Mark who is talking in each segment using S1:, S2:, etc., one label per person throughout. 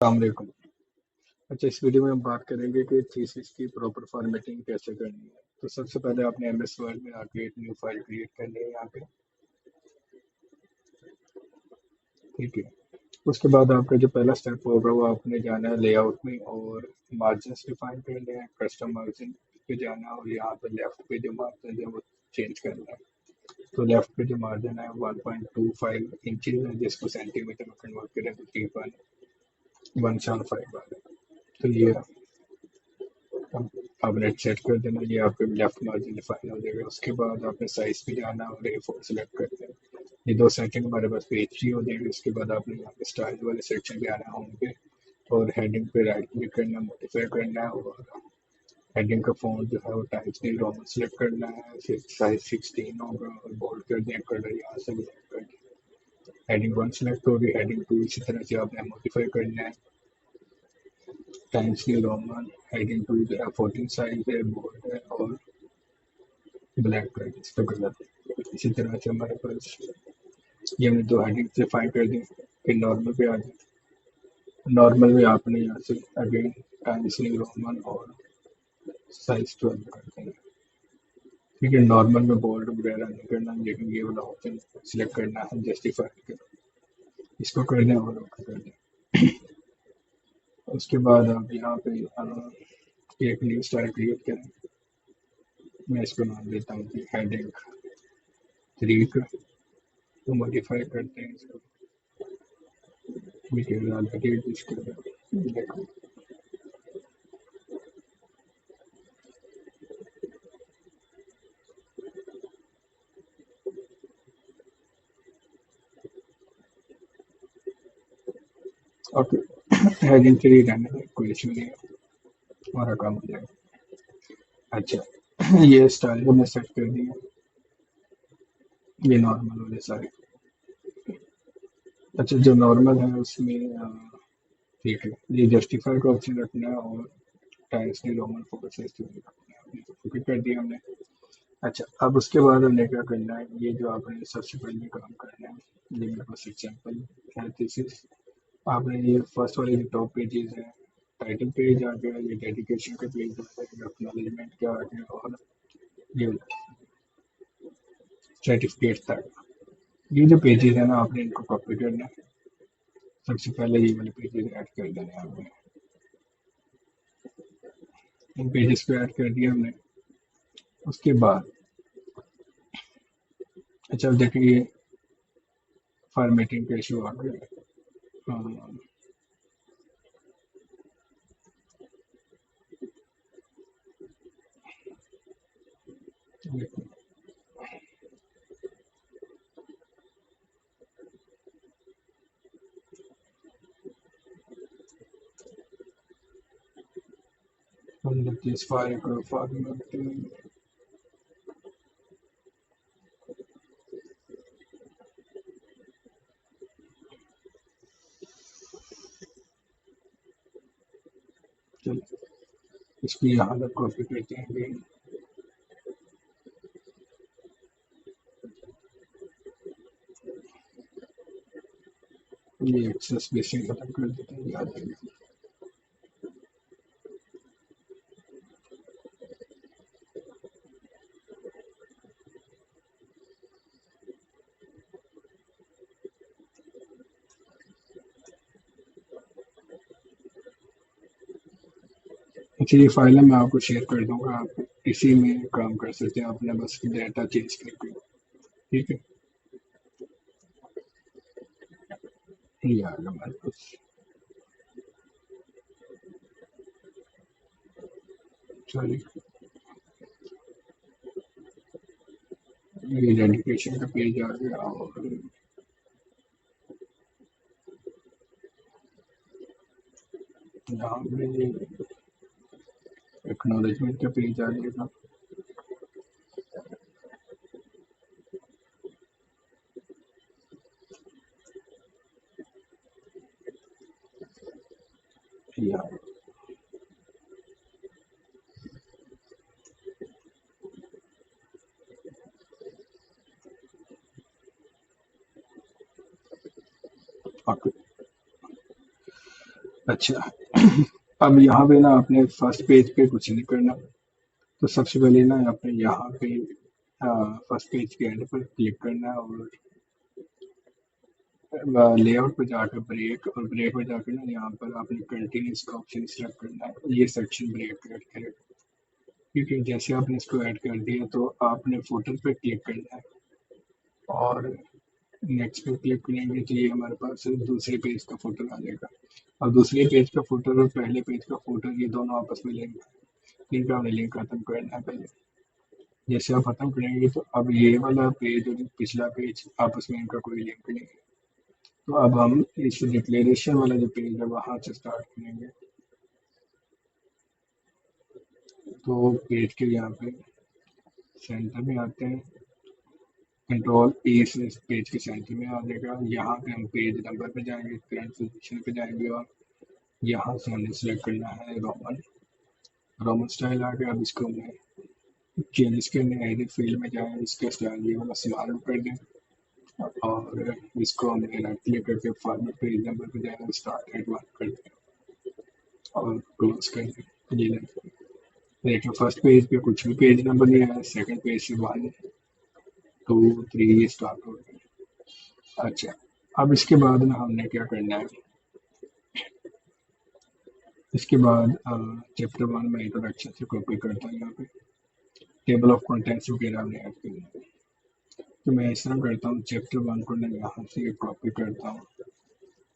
S1: अलैक्म। अच्छा, इस वीडियो में हम बात करेंगे कि थीसिस की प्रॉपर फॉर्मेटिंग कैसे करनी है। तो सबसे पहले आपने एमएस वर्ड में आके एक न्यू फाइल क्रिएट करनी है यहाँ पे। ठीक है। उसके बाद आपका जो पहला स्टेप होगा वो आपने जाना है लेआउट में और मार्जिन डिफाइन करने हैं। कस्टम मार्जिन पे जाना है और यहाँ पे लेफ्ट पे जो मार्जिन है वो चेंज करना है। तो लेफ्ट पे जो मार्जिन है 1.25 इंचज है, जिसको सेंटीमीटर में कन्वर्ट करें तो 3.175 आ रहा है। तो ये आप नेट सेट कर देना, ये आपके लेफ्ट मार्जिन डिफाइन हो जाएगा। उसके बाद आपने साइज पे जाना और A4 सेलेक्ट कर देना। ये दो सेटिंग हमारे पास पेज थ्री हो जाएगी। उसके बाद आपने यहाँ पे स्टाइल वाले सेक्शन पे आना होम पे और हेडिंग पे राइट क्लिक करना, मॉडिफाई करना है और हेडिंग का फॉन्ट जो है वो टाइम्स न्यू रोमन सेलेक्ट करना है। फिर साइज 16 होगा और बोल्ड कर दिया, कलर यहाँ से ब्लैक कर दिया। हेडिंग वन सेलेक्ट होगी, हेडिंग टू इसी तरह से आपने मॉडिफाई करना है। Times new roman heading two जो है 14 साइज है, बोल्ड है और ब्लैक कर दी इसका कलर। इसी तरह से हमारे पास ये हमने दो हेडिंग से फाइन कर दी। फिर नॉर्मल पे आ जाए। नॉर्मल में आपने यहाँ से अगेन टाइम्स न्यू रोमन और साइज 12 कर देना। ठीक है, नॉर्मल में बोल्ड वगैरह नहीं करना, लेकिन ये वाला ऑप्शन सिलेक्ट करना है, जस्टिफाई कर इसको कर दें और ओके कर दें। उसके बाद आप यहाँ पे एक न्यू स्टाइल क्रिएट करें। मैं इसको नाम देता हूँ कि हेडिंग थ्री का। तो मॉडिफाई करते हैं इसको। ठीक है, डेट इसके देखो। ओके, हेडिंग थ्री रहने दें, कोई इशू नहीं है, हमारा काम हो जाएगा। अच्छा, ये स्टाइल को मैं सेट कर दिया, ये नॉर्मल वाले सारे। अच्छा, जो नॉर्मल है उसमें ठीक है, ये जस्टिफाई का ऑप्शन रखना है और टाइम्स न्यू रोमन फोकस रखना है। ओके कर दिया हमने। अच्छा, अब उसके बाद हमने क्या करना है, ये जो आपने सबसे पहले काम करना है, ये मेरे पास एग्जाम्पल है थीसिस। आपने ये फर्स्ट वाले जो टॉप पेजेस हैं, टाइटल पेज आ गया, ये डेडिकेशन का पेज आ गया, एक्नॉलेजमेंट का आ गया और ये सर्टिफिकेट तक। ये जो पेजेस है ना, आपने इनको कॉपी करना है। सबसे पहले ये वाले पेजेस ऐड कर देने हैं आपने। इन पेजेस को ऐड कर दिया हमने। उसके बाद अच्छा, अब देखिए ये फॉर्मेटिंग का इशू आ गया। हाँ, this file को फॉर्मेटिंग। चलो, इसको यहाँ तक कॉपी करते हैं again। ये एक्सेस बेसिक खत्म कर देते हैं, याद आएगा। अच्छा, ये फाइल है, मैं आपको शेयर कर दूंगा, आप इसी में काम कर सकते हैं, अपने बस डाटा चेंज करके। ठीक है, ये आ गया हमारे पास। सॉरी, ये डेडिकेशन का पेज आ गया और यहाँ पे ये एक्नॉलेजमेंट का पेज आ जाएगा। यहाँ ओके। अच्छा। अब यहाँ पे ना आपने फर्स्ट पेज पे कुछ नहीं करना। तो सबसे पहले ना आपने यहाँ पे फर्स्ट पेज के एंड पर क्लिक करना है और लेआउट पे जाकर ब्रेक, और ब्रेक पे जाकर ना यहाँ पर आपने कंटिन्यूस का ऑप्शन सिलेक्ट करना है। ये सेक्शन ब्रेक ऐड करेगा। ठीक है, जैसे आपने इसको ऐड कर दिया तो आपने फोटो पे क्लिक करना है और नेक्स्ट पे क्लिक करेंगे तो ये हमारे पास दूसरे पेज का फोटो आ जाएगा। अब दूसरे पेज का फोटो और पहले पेज का फोटो ये दोनों आपस में लिंक है। इनका हमने लिंक खत्म करना है पहले। जैसे आप खत्म करेंगे तो अब ये वाला पेज और पिछला पेज आपस में इनका कोई लिंक नहीं है। तो अब हम इस डिक्लेरेशन वाला जो पेज है वहां से स्टार्ट करेंगे। तो पेज के यहाँ पे सेंटर में आते हैं, कंट्रोल ए से इस पेज के सेंटर में आ जाएगा। यहाँ पे हम पेज नंबर पे जाएंगे, करंट पोजीशन पे जाएंगे और यहाँ से हमने सेलेक्ट करना है रोमन। रोमन स्टाइल आ गया। अब इसको हमें चेंज करने एडिट फील्ड में जाए, इसका स्टाइल ये वाला स्मॉल कर दें और इसको हमने राइट क्लिक करके फॉर्मेट पेज नंबर पे जाए, स्टार्ट एट वन कर दें और क्लोज कर दें। ये देखिए फर्स्ट पेज पे कुछ भी पेज नंबर नहीं आया, सेकंड पेज से 1 2 3 स्टार्ट हो गया। अच्छा, अब इसके बाद ना हमने क्या करना है, इसके बाद चैप्टर 1 में इंट्रोडक्शन से कॉपी करता हूँ। यहाँ पे टेबल ऑफ कंटेंट्स वगैरह हमने ऐड करना है। तो मैं इस तरह करता हूँ, चैप्टर 1 को मैं यहाँ से कॉपी करता हूँ,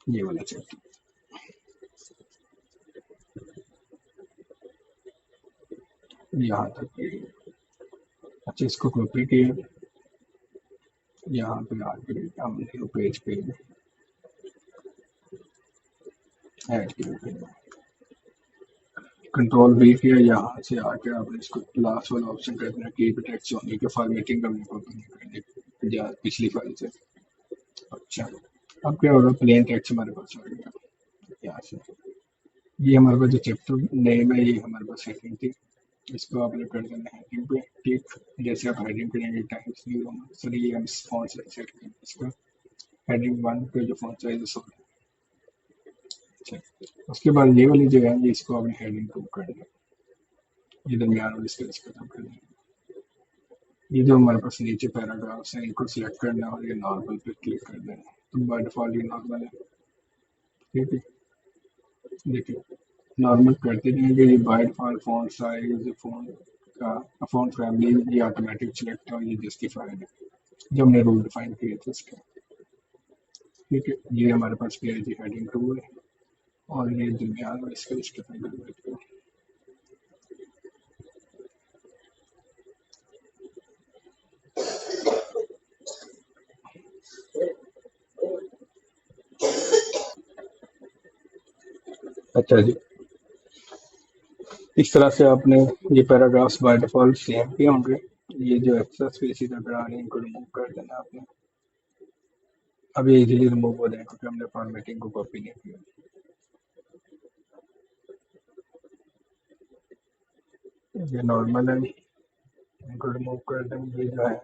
S1: ये वाला चैप्टर यहाँ तक। अच्छा, इसको कॉपी किया, यहाँ पे आके हम न्यू पेज पे ऐड किया, कंट्रोल वी किया। यहाँ से आके आपने इसको लास्ट वाला ऑप्शन कर देना, कीप टेक्स्ट होने की फॉर्मेटिंग हमने कॉपी नहीं करनी या पिछली फाइल से। अच्छा, अब क्या होगा, प्लेन टेक्स्ट हमारे पास आ गया यहाँ से। ये हमारे पास जो चैप्टर नेम है, ये हमारे पास हेडिंग थी, इसको आपने कर देना हेडिंग पे टिक। जैसे आप हेडिंग करेंगे टाइम्स न्यू रोमन, सर ये हम फॉन्ट से सेट करेंगे इसका हेडिंग 1 पे जो फॉन्ट साइज है 16। अच्छा, उसके बाद ये वाली जो है ये इसको आपने हेडिंग 2 कर देना, ये दरमियान वाली स्पेस खत्म कर देना। ये जो हमारे पास नीचे पैराग्राफ्स हैं इनको सिलेक्ट करना है और ये नॉर्मल पे क्लिक कर देना। तो बाय डिफॉल्ट ये नॉर्मल है। ठीक है, देखिए नॉर्मल करते जाएंगे, ये by default font size, font का फॉन्ट फैमिली ये ऑटोमेटिक सिलेक्ट और ये जस्टिफाइड है जो हमने रूल डिफाइन किए थे उसके। ठीक है, ये हमारे पास पेज हेडिंग 2 है और ये दरमियान में इसका जस्टिफाइड। अच्छा जी, इस तरह से आपने ये पैराग्राफ्स बाय डिफॉल्ट सेम किए होंगे। ये जो एक्स्ट्रा स्पेसिस अगर आ रहे हैं इनको रिमूव कर देना आपने। अब ये इजीली रिमूव हो जाएगा क्योंकि हमने फॉर्मेटिंग को कॉपी नहीं किया। ये नॉर्मल है, इनको रिमूव कर देंगे। ये जो है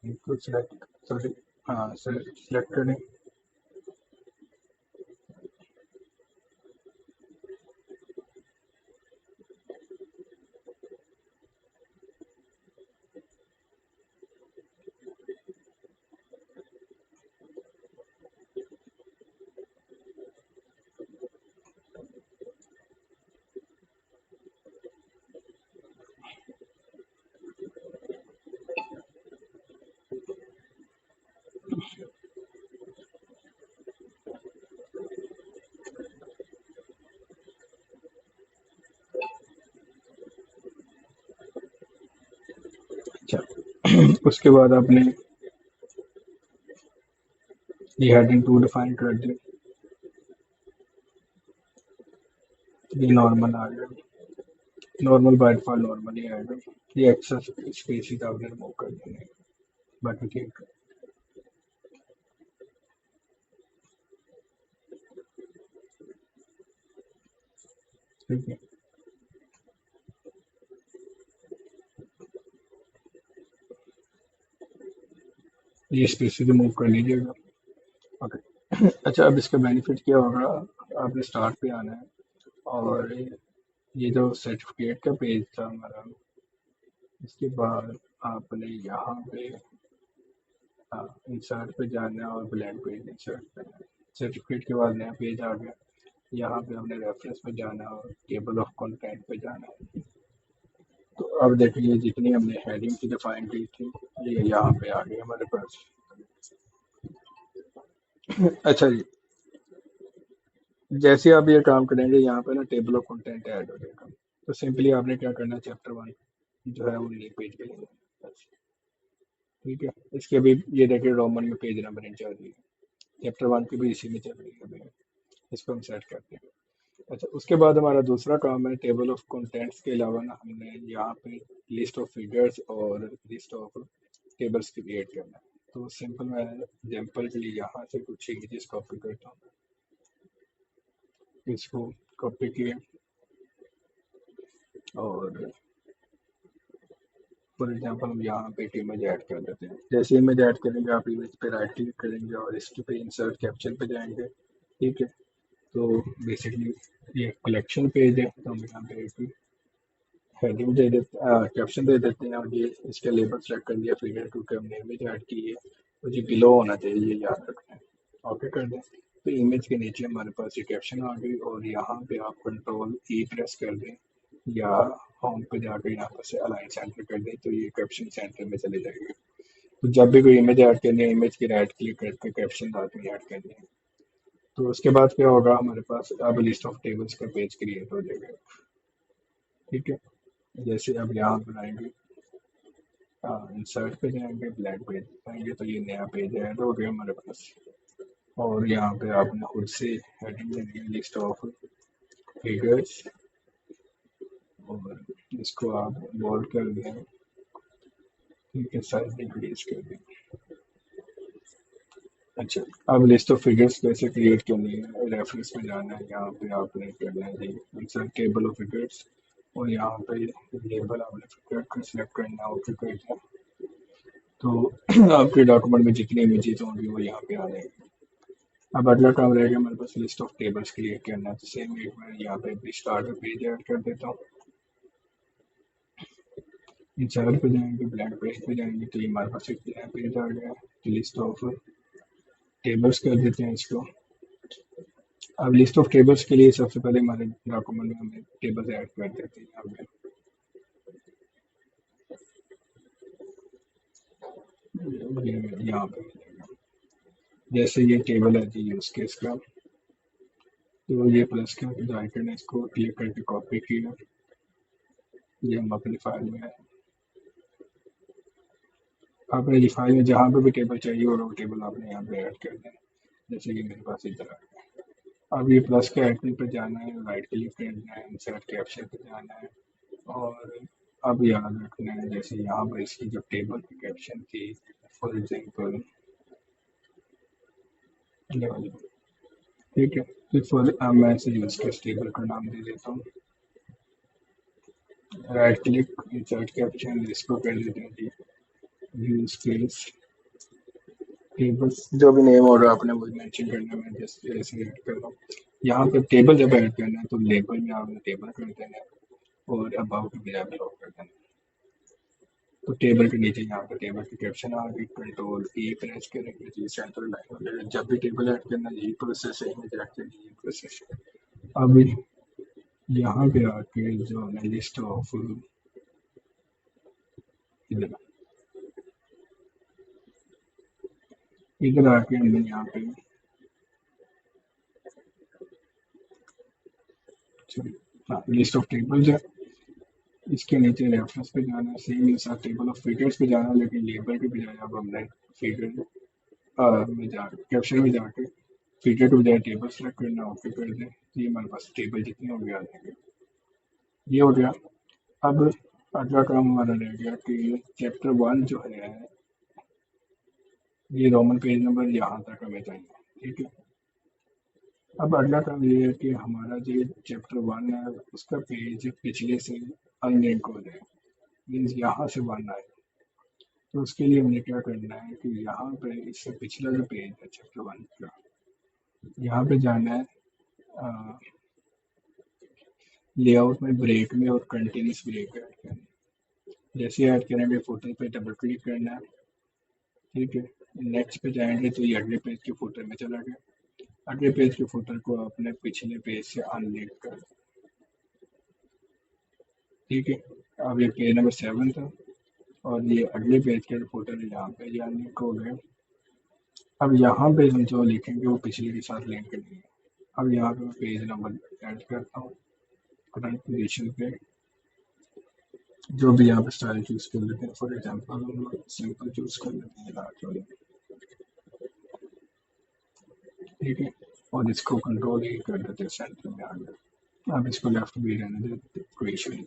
S1: इनको सिलेक्ट, सॉरी हाँ सिलेक्ट करें। अच्छा, उसके बाद आपने ये हेडिंग 2 डिफाइन कर दी, ये नॉर्मल आ गया। नॉर्मल बाय डिफॉल्ट नॉर्मल ही आएगा। ये एक्स्ट्रा स्पेसिस आपने रिमूव कर देंगे, बाकी ठीक है। ठीक है, ये स्पेसिस रिमूव कर लीजिएगा। ओके। अच्छा, अब इसका बेनिफिट क्या होगा, आपने स्टार्ट पे आना है और ये जो सर्टिफिकेट का पेज था हमारा, इसके बाद आपने यहाँ पे इंसर्ट पे जाना है और ब्लैंक पेज इंसर्ट करना है। सर्टिफिकेट के बाद नया पेज आ गया, यहाँ पे हमने रेफरेंस पे जाना है और टेबल ऑफ कंटेंट पे जाना है। तो अब देखिए जितनी हमने हेडिंग की डिफाइन की थी ये यहाँ पे आ गई हमारे पास। अच्छा जी, जैसे आप ये काम करेंगे यहाँ पे ना टेबल ऑफ कंटेंट ऐड हो जाएगा। तो सिंपली आपने क्या करना है, चैप्टर 1 जो है वो न्यू पेज पे लेना है बस। ठीक है, इसके भी ये देखिए रोमन में पेज नंबरिंग चल रही है, चैप्टर 1 की भी इसी में चल रही है अभी। इसको हम सेट करते हैं। अच्छा, उसके बाद हमारा दूसरा काम है टेबल ऑफ कंटेंट्स के अलावा ना हमने यहाँ पे लिस्ट ऑफ फिगर्स और लिस्ट ऑफ टेबल्स क्रिएट करना है। तो सिंपल मैं एग्जाम्पल के लिए यहाँ से कुछ इमेजेस कॉपी करता हूँ, इसको कॉपी किए और फॉर एग्जांपल हम यहाँ पे एक इमेज ऐड कर देते हैं। जैसे इमेज ऐड करेंगे आप इमेज पे राइट क्लिक करेंगे और इसके पे इंसर्ट कैप्शन पे जाएंगे। ठीक है, तो बेसिकली ये कलेक्शन पेज है, तो हम यहाँ पे एक हेडिंग दे देते कैप्शन दे देते हैं और ये इसका लेबल सेलेक्ट कर दिया फिगर क्योंकि हमने इमेज ऐड की है, तो ये बिलो होना चाहिए, ये याद रखना है। ओके कर दें, तो इमेज के नीचे हमारे पास ये कैप्शन आ गई और यहाँ पे आप कंट्रोल ई प्रेस कर दें या होम पे जाकर यहाँ पर से अलाइन सेंटर कर दें तो ये कैप्शन सेंटर में चले जाएगी। तो जब भी कोई इमेज ऐड करनी है, इमेज की राइट क्लिक करके कैप्शन लाके ऐड करनी है। तो उसके बाद क्या होगा, हमारे पास अब लिस्ट ऑफ टेबल्स का पेज क्रिएट हो जाएगा। ठीक है, जैसे अब यहाँ बनाएंगे इंसर्ट पे जाएंगे, ब्लैंक पेज जाएंगे तो ये नया पेज ऐड हो गया हमारे पास। और यहाँ पे आपने खुद से हेडिंग देनी है लिस्ट ऑफ फिगर्स और इसको आप बोल्ड कर दें। ठीक है, साइज इंक्रीज कर दें। अच्छा, अब लिस्ट ऑफ फिगर्स कैसे क्रिएट करनी है, रेफरेंस में जाना है, यहाँ पे आपने करना है जी इंसर्ट टेबल ऑफ फिगर्स और यहाँ पे लेबल आपने फिगर को सिलेक्ट करना है, ओके कर दिया तो आपके डॉक्यूमेंट में जितनी इमेजेस होंगी वो यहाँ पे आ जाएगी। अब अगला काम रहेगा हमारे पास लिस्ट ऑफ टेबल्स क्रिएट करना है, तो सेम एक मैं यहाँ पे स्टार्टर पेज ऐड कर देता हूँ। इंसर्ट पे जाएंगे, ब्लैंक पेज पे जाएंगे तो ये हमारे पास एक नया पेज आ गया, तो लिस्ट ऑफ टेबल्स कर देते हैं इसको। अब लिस्ट ऑफ टेबल्स के लिए सबसे पहले हमारे डॉक्यूमेंट में हमें टेबल्स ऐड कर देते हैं यहाँ पे। यहाँ पे जैसे ये टेबल है जी यूज केस का, तो ये प्लस का आइकन है, इसको क्लिक करके कॉपी किया, ये हम अपनी फाइल में है। आपने ये फाइल में जहाँ पे भी टेबल चाहिए होगा वो टेबल आपने यहाँ पे ऐड कर देना, जैसे कि मेरे पास इधर आ गया। अब ये प्लस के आइकन पे जाना है, राइट क्लिक करना है, इंसर्ट कैप्शन पे जाना है और अब याद रखना है जैसे यहाँ पर इसकी जो टेबल की कैप्शन थी फॉर एग्जाम्पल, ठीक है, तो फॉर मैं इसे यूज केस टेबल का नाम दे देता हूँ। राइट क्लिक इंसर्ट कैप्शन, इसको कर देते हैं जी यूज केस टेबल्स, जो भी नेम होगा आपने वो मेंशन करना है, मैं जस्ट ऐसे ऐड कर रहा हूँ। यहाँ पे टेबल जब ऐड करना है तो लेबल में आपने टेबल कर देना है और अबाउट में आप लॉक कर देना है। तो टेबल के नीचे यहाँ पे टेबल की कैप्शन आ गई, कंट्रोल ई प्रेस करेंगे तो ये सेंट्रल लाइन हो जाएगा। जब भी टेबल ऐड करना यही प्रोसेस है, इमेज ऐड करना यही प्रोसेस है। अब यहाँ पे आके जो है लिस्ट ऑफ इधर इधर आके हमने यहाँ पे हाँ लिस्ट ऑफ टेबल्स है, इसके नीचे रेफरेंस पे जाना है, same insert table of figures पे जाना है, लेकिन लेबल के बजाय अब हमने फिगर में जा कैप्शन में जाके फिगर के बजाय टेबल सेलेक्ट करना, ओके कर दें तो ये हमारे पास टेबल जितने होंगे आ जाएंगे। ये हो गया। अब अगला काम हमारा रह गया कि चैप्टर 1 जो है ये रोमन पेज नंबर यहाँ तक हमें चाहिए। ठीक है, अब अगला काम ये है कि हमारा जो चैप्टर 1 है उसका पेज पिछले से अनलिंक हो जाए, मीन्स यहाँ से 1 आए। तो उसके लिए हमें क्या करना है कि यहाँ पे इससे पिछला जो पेज है चैप्टर 1 का, यहाँ पे जाना है लेआउट में ब्रेक में और कंटिन्यूस ब्रेक ऐड करना है। जैसे ऐड करेंगे फोटो पे डबल क्लिक करना है, ठीक है। नेक्स्ट पे जाएंगे तो ये अगले पेज के फुटर में चला गया। अगले पेज के फुटर को अपने पिछले पेज से अनलिंक कर, ठीक है। अब ये पेज नंबर 7 था और ये अगले पेज के फुटर यहाँ पे ये अनलिंक हो गए। अब यहाँ पे हम जो लिखेंगे वो पिछले के साथ लिंक करेंगे। अब यहाँ पे मैं पेज नंबर ऐड करता हूँ, करंट पोजीशन पे जो भी यहाँ पे स्टाइल चूज कर लेते हैं। फॉर एग्जांपल हम सिंपल चूज कर लेते हैं लार्ज वाले, ठीक है। और इसको कंट्रोल ही कर देते हैं सेंटर में आ गया। अब इसको लेफ्ट भी रहने देते इक्वेशन।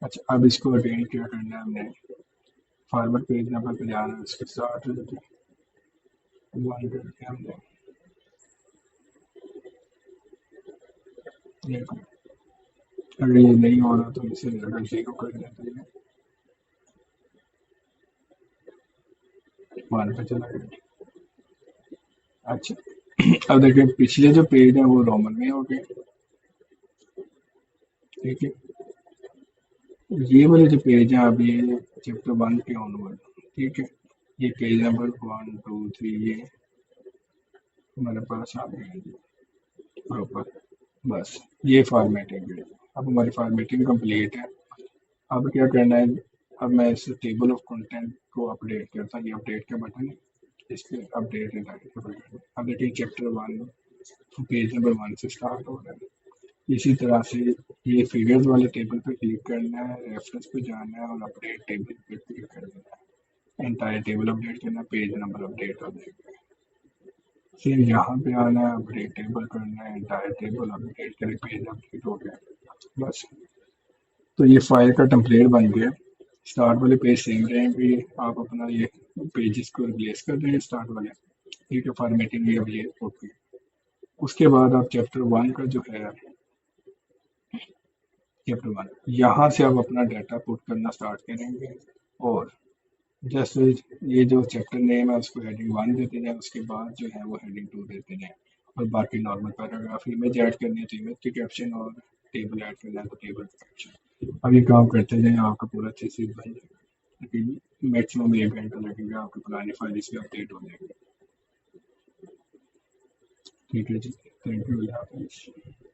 S1: अच्छा, अब इसको अगेन क्या करना है, हमने फॉरवर्ड पेज नंबर पे जाना है, इसके साथ वन करके हमने देखो, अगर ये नहीं हो रहा तो इसे अगर 0 कर देते हैं, 1 पे चला गया। अच्छा, अब देखिए पिछले जो पेज है वो रोमन में हो गए, ठीक है। ये वाले जो पेज है अब ये चैप्टर 1 के ऑनवर्ड, ठीक है। ये पेज नंबर 1 2 3 ये हमारे पास आ गए प्रॉपर। बस ये फॉर्मेटिंग है। अब हमारी फॉर्मेटिंग कंप्लीट है। अब क्या करना है, अब मैं इस टेबल ऑफ कंटेंट को अपडेट करता हूँ। ये अपडेट का बटन है, इस पर अपडेट का बटन। अब देखिए चैप्टर 1 पेज नंबर 1 से स्टार्ट हो रहा है। इसी तरह से ये फिगर्स वाले टेबल पे क्लिक करना है, रेफरेंस पे जाना है और अपडेट टेबल पे क्लिक कर देना है। एंटायर टेबल अपडेट करना है, पेज नंबर अपडेट हो जाएगा। फिर यहाँ पे आना है, अपडेट टेबल करना है, एंटायर टेबल अपडेट करें, पेज अपडेट हो गया। बस, तो ये फाइल का टेम्पलेट बन गया। स्टार्ट वाले पेज सेम रहेंगे, आप अपना ये पेजेस को रिप्लेस कर देंगे स्टार्ट वाले, ठीक है। फॉर्मेटिंग ये अब ये ओके। उसके बाद आप चैप्टर 1 का जो है, चैप्टर 1 यहाँ से आप अपना डाटा पुट करना स्टार्ट करेंगे। और जैसे ये जो चैप्टर नेम है उसको हेडिंग 1 देते जाए, उसके बाद जो है वो हेडिंग 2 देते जाए, और बाकी नॉर्मल पैराग्राफ। इमेज ऐड करनी है तो इमेज के कैप्शन, और टेबल ऐड करना है तो टेबल का कैप्शन। अब ये काम करते जाए, आपका पूरा थीसिस बन जाएगा। लेकिन मैक्सिमम 1 घंटा लगेगा, आपकी पुरानी फाइल इसमें अपडेट हो जाएगी। ठीक है जी, थैंक यू।